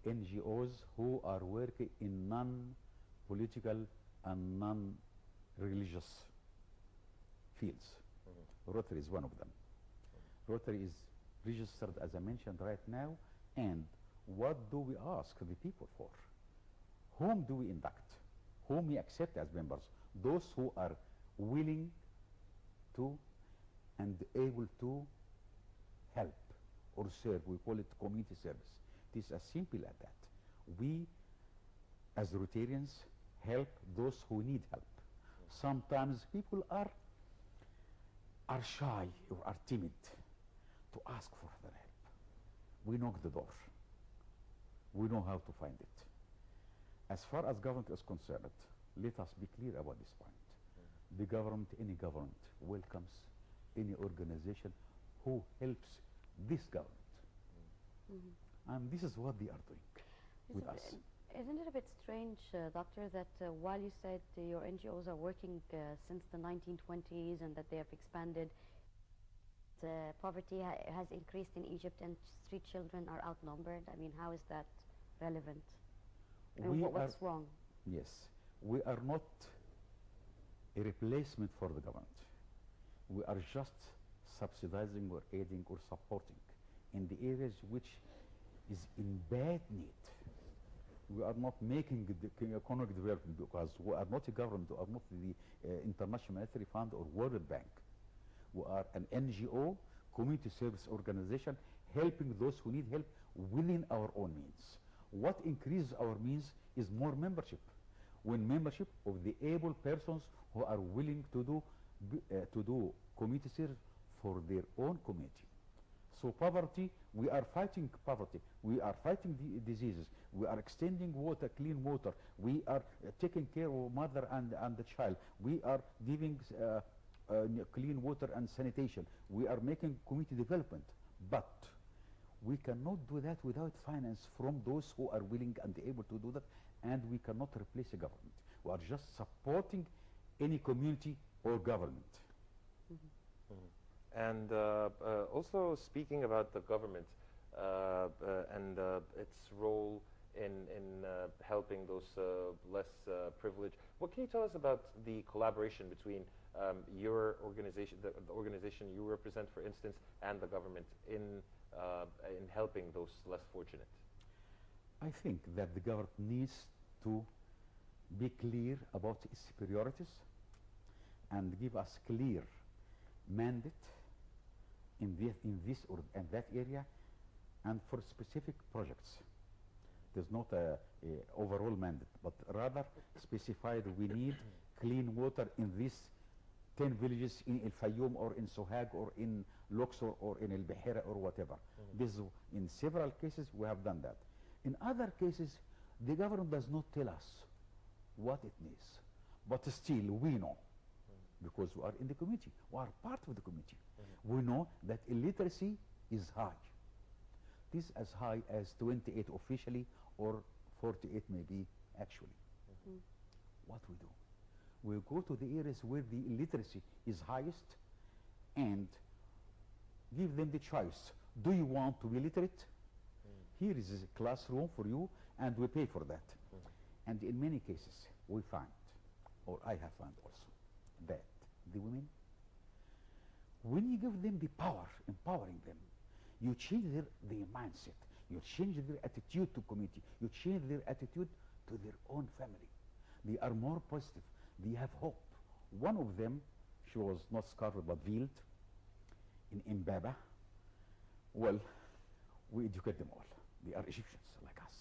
NGOs who are working in non-political and non-religious fields. Rotary is one of them. Rotary is registered, as I mentioned right now, and what do we ask the people for? Whom do we induct? Whom we accept as members? Those who are willing to and able to help or serve. We call it community service. It is as simple as that. We, as Rotarians, help those who need help. Sometimes people are shy or are timid to ask for their help. We knock the door. We know how to find it. As far as government is concerned, let us be clear about this point. The government, any government, welcomes any organization who helps this government. And this is what they are doing with us. Isn't it a bit strange, Doctor, that while you said your NGOs are working since the 1920s and that they have expanded, poverty has increased in Egypt and street children are outnumbered? I mean, how is that relevant? And what's wrong? Yes, we are not a replacement for the government. We are just subsidizing or aiding or supporting in the areas which is in bad need. We are not making the economic development because we are not a government, we are not the International Monetary Fund or World Bank. We are an NGO, community service organization, helping those who need help within our own means. What increases our means is more membership. When membership of the able persons who are willing to do community service for their own community. So poverty, we are fighting poverty. We are fighting the diseases. We are extending water, clean water. We are taking care of mother and the child. We are giving clean water and sanitation. We are making community development. But we cannot do that without finance from those who are willing and able to do that. And we cannot replace a government. We are just supporting any community or government. And also speaking about the government and its role in helping those less privileged, what can you tell us about the collaboration between your organization, the organization you represent, for instance, and the government in helping those less fortunate? I think that the government needs to be clear about its priorities and give us clear mandate in this or that area and for specific projects. There's not a overall mandate, but rather specified we need clean water in these 10 villages in El Fayoum or in Sohag or in Luxor or in El Bahira or whatever. This is, in several cases we have done that. In other cases, the government does not tell us what it needs, but still we know. Because we are in the community, we are part of the community. We know that illiteracy is high. It is as high as 28 officially or 48 maybe actually. What we do? We go to the areas where the illiteracy is highest and give them the choice. Do you want to be literate? Here is a classroom for you and we pay for that. And in many cases we find, or I have found also, that the women, when you give them the power, empowering them, you change their mindset, you change their attitude to community, you change their attitude to their own family. They are more positive, they have hope. One of them, she was not scarred but veiled in Mbaba. Well, we educate them all. They are Egyptians like us.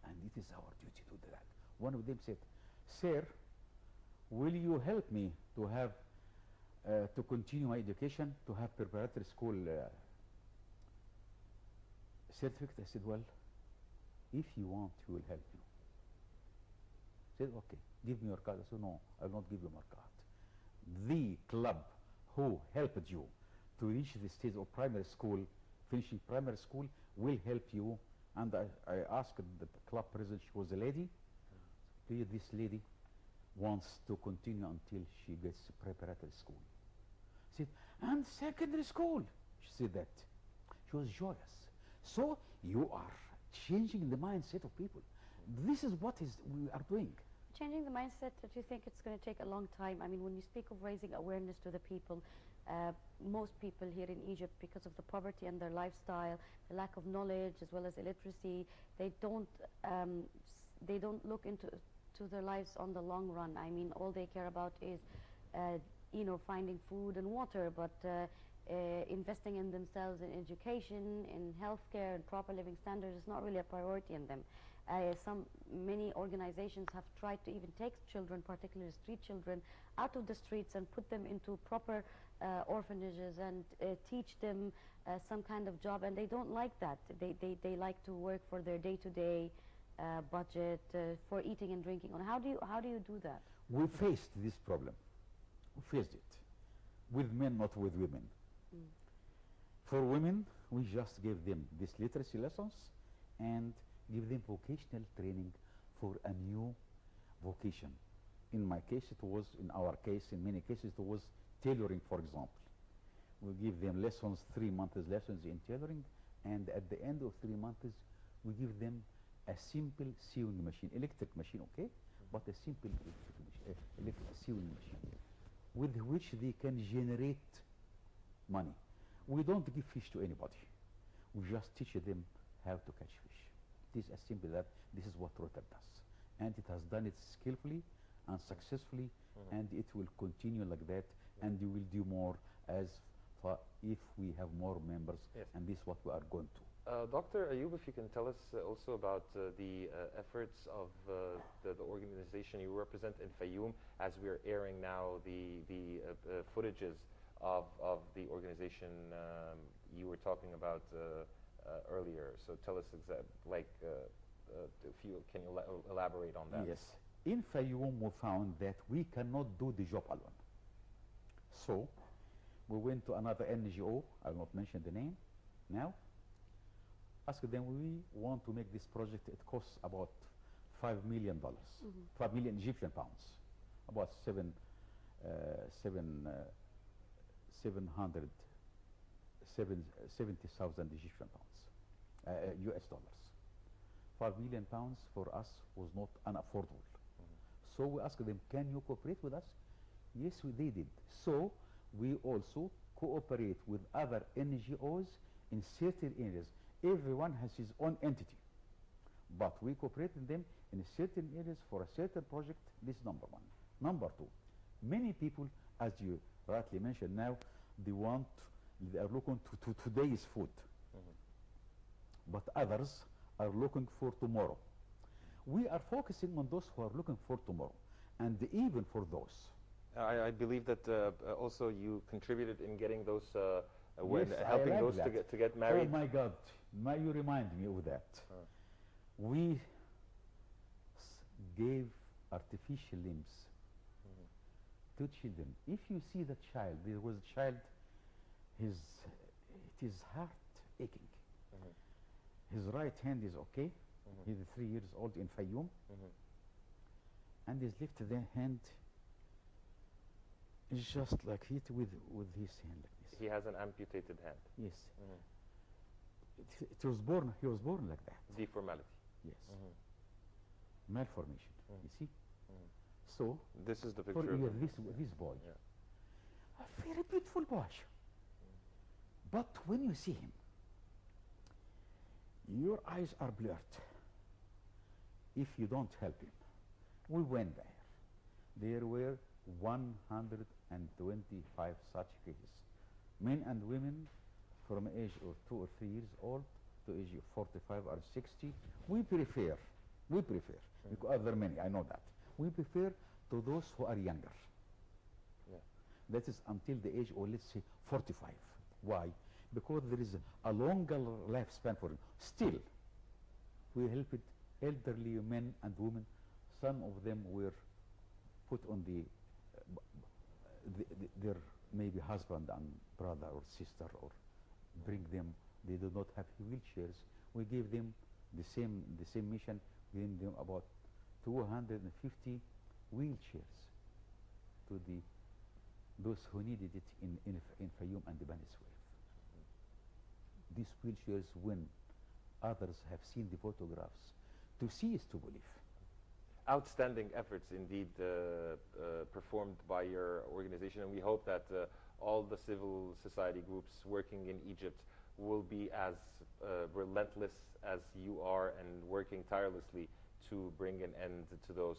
And it is our duty to do that. One of them said, "Sir, will you help me to have to continue my education, to have preparatory school certificate?" I said, "Well, if you want, we will help you." He said, "Okay, give me your card." I said, "No, I will not give you my card. The club who helped you to reach the stage of primary school, finishing primary school, will help you." And I asked the club president, she was a lady, "Please, this lady wants to continue until she gets preparatory school." She said, "And secondary school?" She said that. She was joyous. So you are changing the mindset of people. This is what we are doing. Changing the mindset, that you think it's going to take a long time? I mean, when you speak of raising awareness to the people, most people here in Egypt, because of the poverty and their lifestyle, the lack of knowledge as well as illiteracy, they don't look into their lives on the long run. I mean, all they care about is finding food and water, but investing in themselves in education, in healthcare, and proper living standards is not really a priority in them. Many organizations have tried to even take children, particularly street children, out of the streets and put them into proper orphanages and teach them some kind of job, and they don't like that. They like to work for their day-to-day budget, for eating and drinking. How do you do that? We faced this problem. We faced it with men, not with women. For women, we just gave them these literacy lessons and give them vocational training for a new vocation. In my case, in our case, in many cases, it was tailoring, for example. We give them lessons, 3 months lessons in tailoring, and at the end of 3 months, we give them a simple sewing machine, electric machine, okay? But a simple electric sewing machine with which they can generate money. We don't give fish to anybody. We just teach them how to catch fish. It is as simple as that. This is what Rotter does. And it has done it skillfully and successfully, and it will continue like that, and you will do more as far if we have more members, and this is what we are going to. Dr. Ayoub, if you can tell us also about the efforts of the organization you represent in Fayoum, as we are airing now the footages of the organization you were talking about earlier. So tell us can you elaborate on that? Yes. In Fayoum, we found that we cannot do the job alone. So we went to another NGO, I will not mention the name now, asked them, we want to make this project. It costs about $5 million, 5 million Egyptian pounds, about 70,000 Egyptian pounds, US dollars. 5 million pounds for us was not unaffordable. So we asked them, can you cooperate with us? Yes, they did. So we also cooperate with other NGOs in certain areas. Everyone has his own entity, but we cooperate with them in certain areas for a certain project. This is number one. Number two, many people, as you rightly mentioned now, they are looking to today's food, but others are looking for tomorrow. We are focusing on those who are looking for tomorrow, and even for those. I believe that also you contributed in getting those, Yes, helping like those that. to get married. Oh my God, you remind me of that. We gave artificial limbs to children. If you see the child, there was a child, it is heart aching. His right hand is okay. He's 3 years old in Fayoum. And his left hand is just like it with his hand like this. He has an amputated hand. Yes. He was born like that. Deformality. Yes. Malformation. You see? So this is the for picture of this boy, a very beautiful boy. But when you see him, your eyes are blurred if you don't help him. We went there. There were 125 such cases, men and women from age of 2 or 3 years old to age of 45 or 60. We prefer, because there are many, I know that. We prefer to those who are younger. That is until the age of, let's say, 45. Why? Because there is a longer lifespan for them. Still, we helped elderly men and women. Some of them were put on their maybe husband and brother or sister, or bring them. They do not have wheelchairs. We gave them the same mission. We gave them about 250 wheelchairs to those who needed it in Fayoum and the Bani Suef. These wheelchairs, when others have seen the photographs. To see is to believe. Outstanding efforts indeed performed by your organization, and we hope that all the civil society groups working in Egypt will be as relentless as you are and working tirelessly to bring an end to those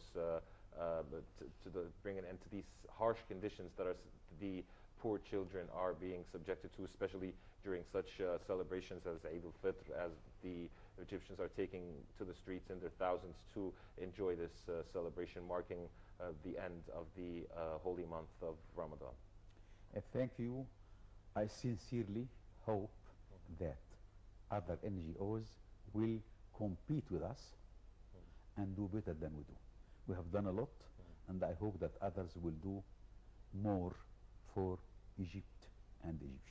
bring an end to these harsh conditions that the poor children are being subjected to, especially during such celebrations as Eid al-Fitr, as the Egyptians are taking to the streets in their thousands to enjoy this celebration marking the end of the holy month of Ramadan. Thank you. I sincerely hope that other NGOs will compete with us and do better than we do. We have done a lot, and I hope that others will do more for Egypt and Egyptians.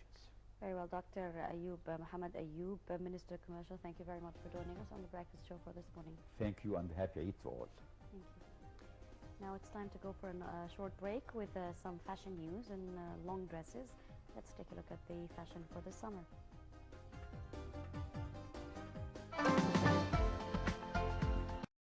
Very well, Dr. Ayoub, Mohammed Ayoub, Minister of Commercial, thank you very much for joining us on the Breakfast Show for this morning. Thank you, and happy Eid to all. Thank you. Now it's time to go for a short break with some fashion news and long dresses. Let's take a look at the fashion for the summer.